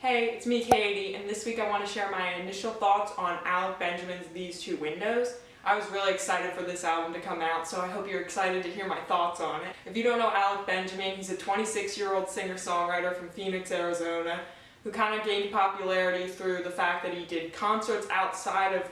Hey, it's me, Katie, and this week I want to share my initial thoughts on Alec Benjamin's These Two Windows. I was really excited for this album to come out, so I hope you're excited to hear my thoughts on it. If you don't know Alec Benjamin, he's a 26-year-old singer-songwriter from Phoenix, Arizona, who kind of gained popularity through the fact that he did concerts outside of...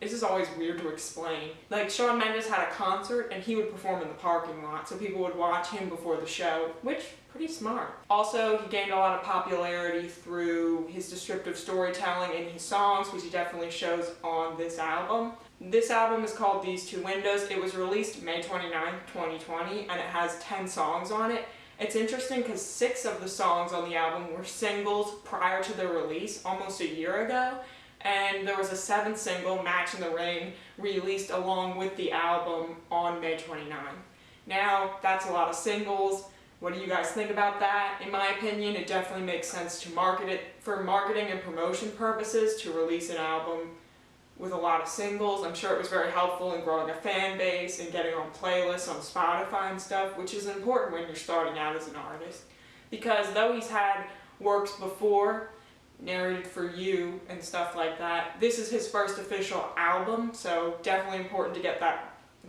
This is always weird to explain. Like, Shawn Mendes had a concert and he would perform in the parking lot, so people would watch him before the show, which, pretty smart. Also, he gained a lot of popularity through his descriptive storytelling in his songs, which he definitely shows on this album. This album is called These Two Windows. It was released May 29th, 2020, and it has 10 songs on it. It's interesting because 6 of the songs on the album were singles prior to their release, almost a year ago. And there was a 7th single, Match in the Rain, released along with the album on May 29th. Now, that's a lot of singles. What do you guys think about that? In my opinion, it definitely makes sense to market it for marketing and promotion purposes, to release an album with a lot of singles. I'm sure it was very helpful in growing a fan base and getting on playlists on Spotify and stuff, which is important when you're starting out as an artist. Because though he's had works before, narrated for you and stuff like that, this is his first official album, so definitely important to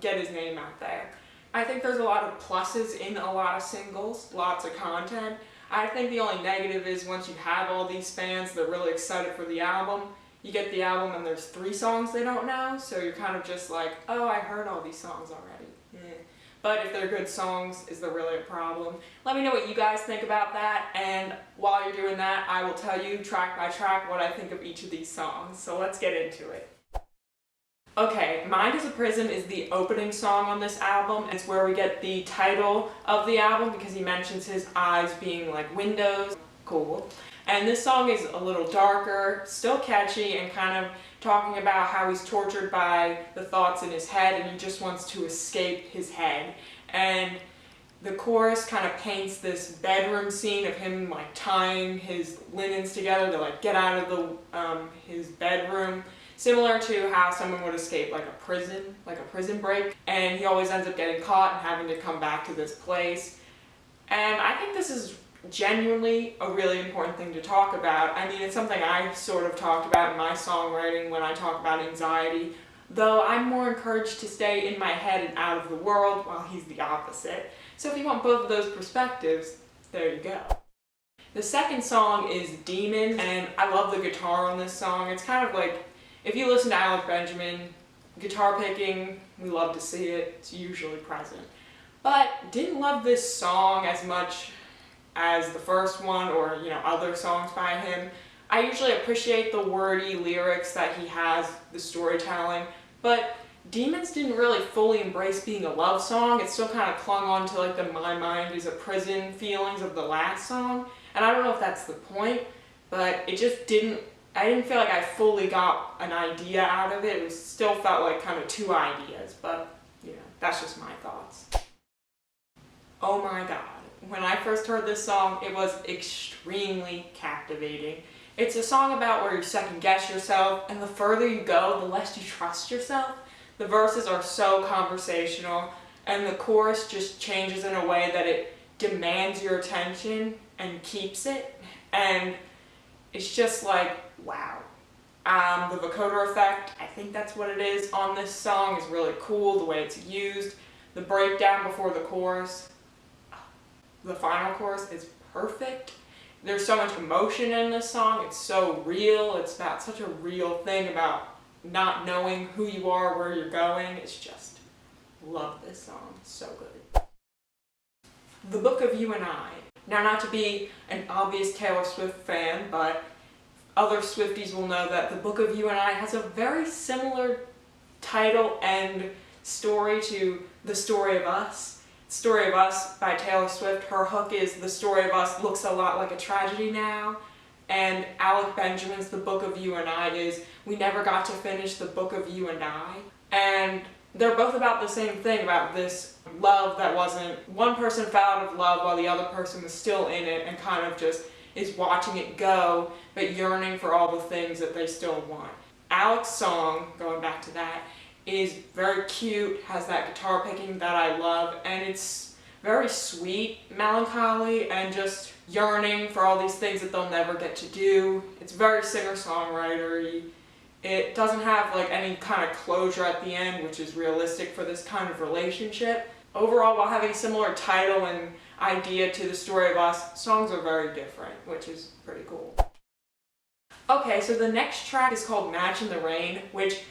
get his name out there. I think there's a lot of pluses in a lot of singles, lots of content. I think the only negative is once you have all these fans that are really excited for the album, you get the album and there's 3 songs they don't know, so you're kind of just like, oh, I heard all these songs already. But if they're good songs, is there really a problem? Let me know what you guys think about that, and while you're doing that, I will tell you track by track what I think of each of these songs. So let's get into it. Okay, Mind is a Prism is the opening song on this album. It's where we get the title of the album because he mentions his eyes being like windows. Cool. And this song is a little darker, still catchy, and kind of talking about how he's tortured by the thoughts in his head and he just wants to escape his head. And the chorus kind of paints this bedroom scene of him like tying his linens together to like get out of the his bedroom, similar to how someone would escape like a prison break, and he always ends up getting caught and having to come back to this place. And I think this is genuinely a really important thing to talk about. I mean, it's something I sort of talked about in my songwriting when I talk about anxiety, though I'm more encouraged to stay in my head and out of the world, while he's the opposite. So if you want both of those perspectives, there you go. The second song is Demon, and I love the guitar on this song. It's kind of like, if you listen to Alec Benjamin, guitar picking, we love to see it, it's usually present. But didn't love this song as much as the first one or, you know, other songs by him. I usually appreciate the wordy lyrics that he has, the storytelling, but Demons didn't really fully embrace being a love song. It still kind of clung on to like the My Mind is a Prison feelings of the last song, and I don't know if that's the point, but it just I didn't feel like I fully got an idea out of it. It still felt like kind of 2 ideas, but, you know, that's just my thoughts. Oh my god. When I first heard this song, it was extremely captivating. It's a song about where you second guess yourself, and the further you go, the less you trust yourself. The verses are so conversational, and the chorus just changes in a way that it demands your attention and keeps it, and it's just like, wow. The vocoder effect, I think that's what it is, on this song is really cool, the way it's used. The breakdown before the chorus, the final chorus, is perfect. There's so much emotion in this song. It's so real. It's about such a real thing about not knowing who you are, where you're going. It's just, love this song. It's so good. The Book of Uni. Now, not to be an obvious Taylor Swift fan, but other Swifties will know that The Book of Uni has a very similar title and story to The Story of Us. Story of Us by Taylor Swift, her hook is The Story of Us looks a lot like a tragedy now, and Alec Benjamin's The Book of Uni is we never got to finish the Book of Uni, and they're both about the same thing, about this love that wasn't, one person fell out of love while the other person was still in it and kind of just is watching it go, but yearning for all the things that they still want. Alec's song, going back to that, is very cute, has that guitar picking that I love, and it's very sweet, melancholy, and just yearning for all these things that they'll never get to do. It's very singer-songwriter-y. It doesn't have like any kind of closure at the end, which is realistic for this kind of relationship. Overall, while having a similar title and idea to The Story of Us, songs are very different, which is pretty cool. Okay, so the next track is called Match in the Rain, which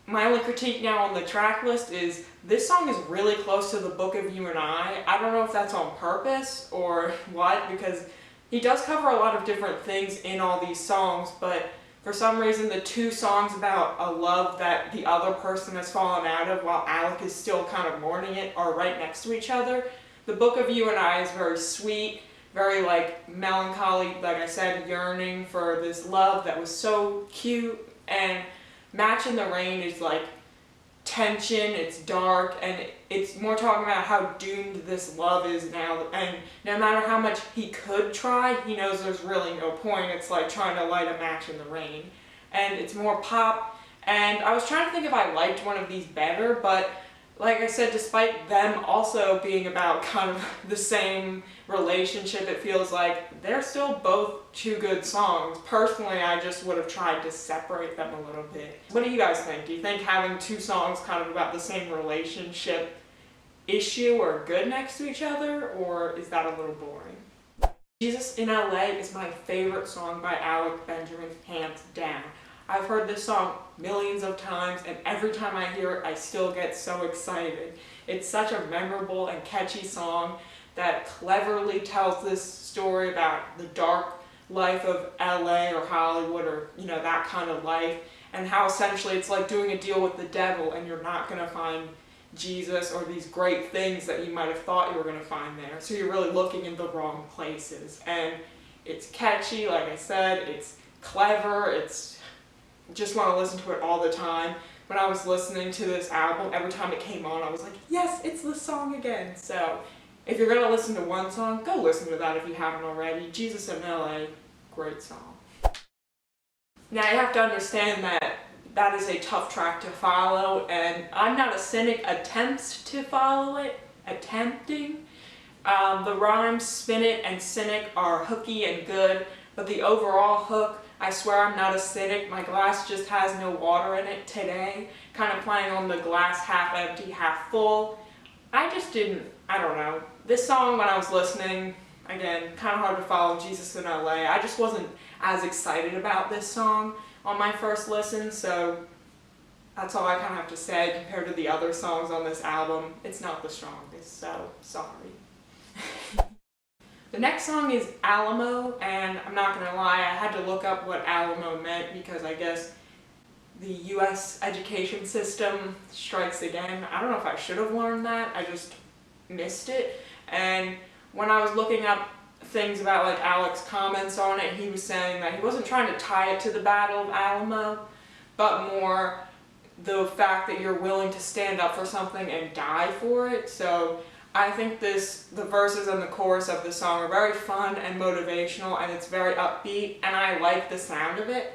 my only critique now on the track list is this song is really close to the Book of Uni. I don't know if that's on purpose or what, because he does cover a lot of different things in all these songs, but for some reason the two songs about a love that the other person has fallen out of while Alec is still kind of mourning it are right next to each other. The Book of Uni is very sweet, very like melancholy, like I said, yearning for this love that was so cute, and Match in the Rain is like tension, it's dark, and it's more talking about how doomed this love is now, and no matter how much he could try, he knows there's really no point. It's like trying to light a match in the rain. And it's more pop, and I was trying to think if I liked one of these better, but like I said, despite them also being about kind of the same relationship, it feels like they're still both two good songs. Personally, I just would have tried to separate them a little bit. What do you guys think? Do you think having two songs kind of about the same relationship issue are good next to each other, or is that a little boring? Jesus in LA is my favorite song by Alec Benjamin, hands down. I've heard this song millions of times, and every time I hear it, I still get so excited. It's such a memorable and catchy song that cleverly tells this story about the dark life of LA or Hollywood, or, you know, that kind of life, and how essentially it's like doing a deal with the devil, and you're not going to find Jesus or these great things that you might have thought you were going to find there. So you're really looking in the wrong places. And it's catchy, like I said, it's clever, it's just want to listen to it all the time. When I was listening to this album, every time it came on, I was like, yes, it's the song again. So if you're going to listen to one song, go listen to that if you haven't already. Jesus in LA, great song. Now you have to understand that that is a tough track to follow, and I'm not a cynic attempts to follow it, attempting. The rhymes, spin it and cynic, are hooky and good, but the overall hook, I swear I'm not a cynic, my glass just has no water in it today, kind of playing on the glass half empty, half full. I don't know. This song, when I was listening, again, kind of hard to follow, Jesus in LA, I just wasn't as excited about this song on my first listen, so that's all I kind of have to say compared to the other songs on this album. It's not the strongest, so sorry. The next song is Alamo, and I'm not going to lie, I had to look up what Alamo meant because I guess the US education system strikes again. I don't know if I should have learned that, I just missed it. And when I was looking up things about like Alec's comments on it, he was saying that he wasn't trying to tie it to the Battle of Alamo, but more the fact that you're willing to stand up for something and die for it. So I think the verses and the chorus of the song are very fun and motivational, and it's very upbeat, and I like the sound of it.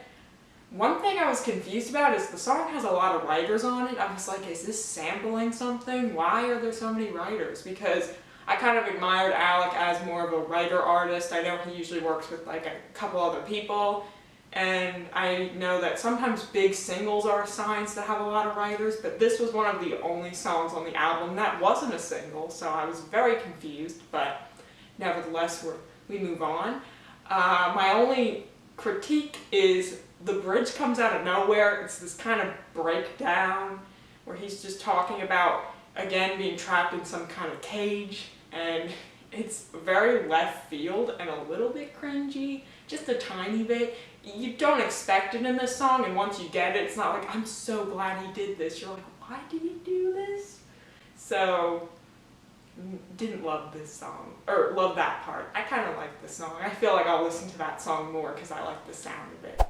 One thing I was confused about is the song has a lot of writers on it. I was like, is this sampling something? Why are there so many writers? Because I kind of admired Alec as more of a writer-artist. I know he usually works with like a couple other people, and I know that sometimes big singles are signs to have a lot of writers, but this was one of the only songs on the album that wasn't a single, so I was very confused, but nevertheless, we move on. My only critique is the bridge comes out of nowhere. It's this kind of breakdown where he's just talking about, again, being trapped in some kind of cage, and it's very left field and a little bit cringy, just a tiny bit. You don't expect it in this song, and once you get it, it's not like, I'm so glad he did this. You're like, why did he do this? So, didn't love this song, or love that part. I kind of like the song. I feel like I'll listen to that song more because I like the sound of it.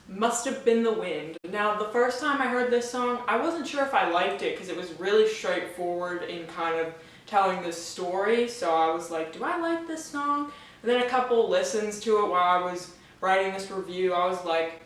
Must Have Been the Wind. Now, the first time I heard this song, I wasn't sure if I liked it because it was really straightforward in kind of telling this story, so I was like, do I like this song? And then a couple listens to it while I was writing this review, I was like,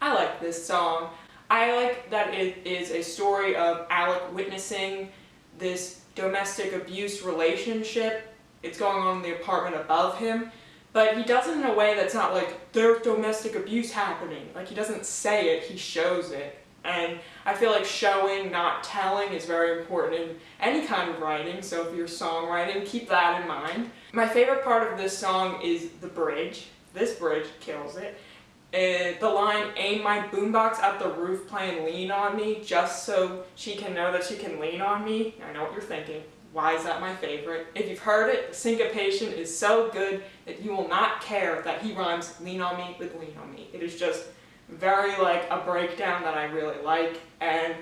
I like this song. I like that it is a story of Alec witnessing this domestic abuse relationship it's going on in the apartment above him, but he does it in a way that's not like, there's domestic abuse happening. Like, he doesn't say it, he shows it. And I feel like showing, not telling, is very important in any kind of writing, so if you're songwriting, keep that in mind. My favorite part of this song is the bridge. This bridge kills it. The line, aim my boombox at the roof playing Lean on Me, just so she can know that she can lean on me. I know what you're thinking. Why is that my favorite? If you've heard it, the syncopation is so good that you will not care that he rhymes lean on me with lean on me. It is just very like a breakdown that I really like, and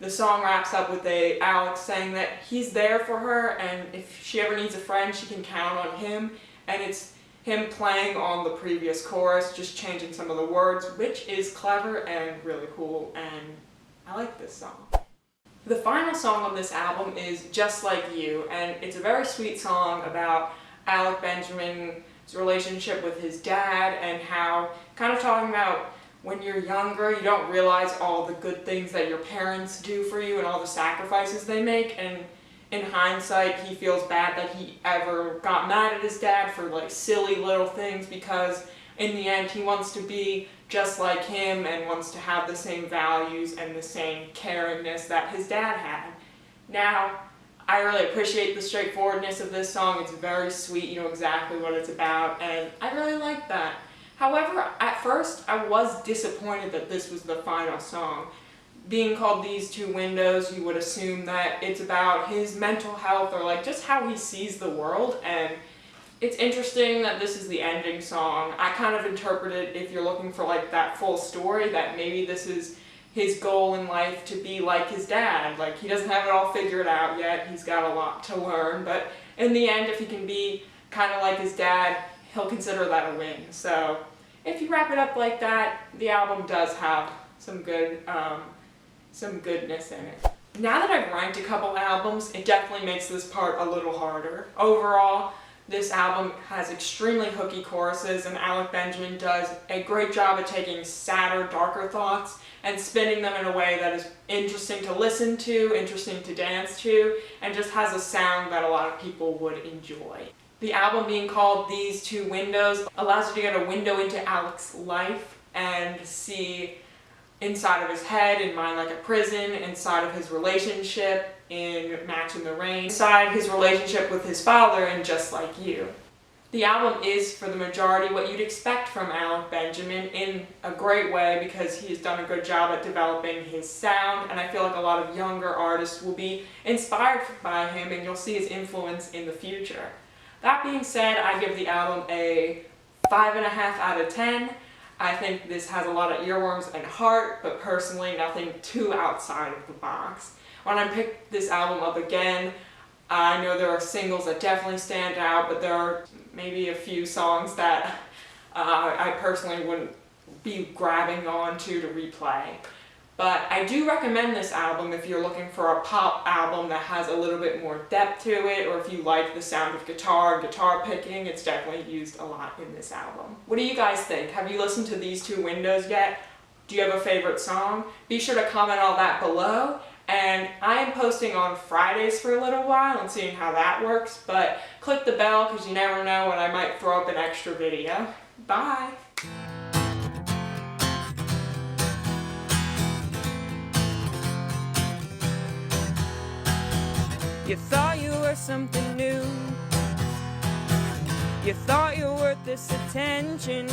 the song wraps up with Alex saying that he's there for her, and if she ever needs a friend, she can count on him, and it's him playing on the previous chorus, just changing some of the words, which is clever and really cool, and I like this song. The final song on this album is Just Like You, and it's a very sweet song about Alec Benjamin's relationship with his dad, and how, kind of talking about when you're younger, you don't realize all the good things that your parents do for you and all the sacrifices they make, and in hindsight, he feels bad that he ever got mad at his dad for like silly little things, because in the end he wants to be just like him and wants to have the same values and the same caringness that his dad had. Now, I really appreciate the straightforwardness of this song. It's very sweet, you know exactly what it's about, and I really like that. However, at first, I was disappointed that this was the final song. Being called These Two Windows, you would assume that it's about his mental health or like just how he sees the world, and it's interesting that this is the ending song. I kind of interpret it, if you're looking for like that full story, that maybe this is his goal in life to be like his dad. Like, he doesn't have it all figured out yet, he's got a lot to learn, but in the end, if he can be kind of like his dad, he'll consider that a win. So if you wrap it up like that, the album does have some goodness in it. Now that I've ranked a couple albums, it definitely makes this part a little harder. Overall, this album has extremely hooky choruses, and Alec Benjamin does a great job at taking sadder, darker thoughts and spinning them in a way that is interesting to listen to, interesting to dance to, and just has a sound that a lot of people would enjoy. The album being called These Two Windows allows you to get a window into Alec's life and see inside of his head, in Mind Like a Prison, inside of his relationship in Match in the Rain, inside his relationship with his father in Just Like You. The album is, for the majority, what you'd expect from Alec Benjamin in a great way, because he's done a good job at developing his sound, and I feel like a lot of younger artists will be inspired by him, and you'll see his influence in the future. That being said, I give the album a 5.5 out of 10. I think this has a lot of earworms and heart, but personally nothing too outside of the box. When I pick this album up again, I know there are singles that definitely stand out, but there are maybe a few songs that I personally wouldn't be grabbing onto to replay. But I do recommend this album if you're looking for a pop album that has a little bit more depth to it, or if you like the sound of guitar and guitar picking. It's definitely used a lot in this album. What do you guys think? Have you listened to These Two Windows yet? Do you have a favorite song? Be sure to comment all that below. And I am posting on Fridays for a little while and seeing how that works, but click the bell because you never know when I might throw up an extra video. Bye! You thought you were something new. You thought you were worth this attention.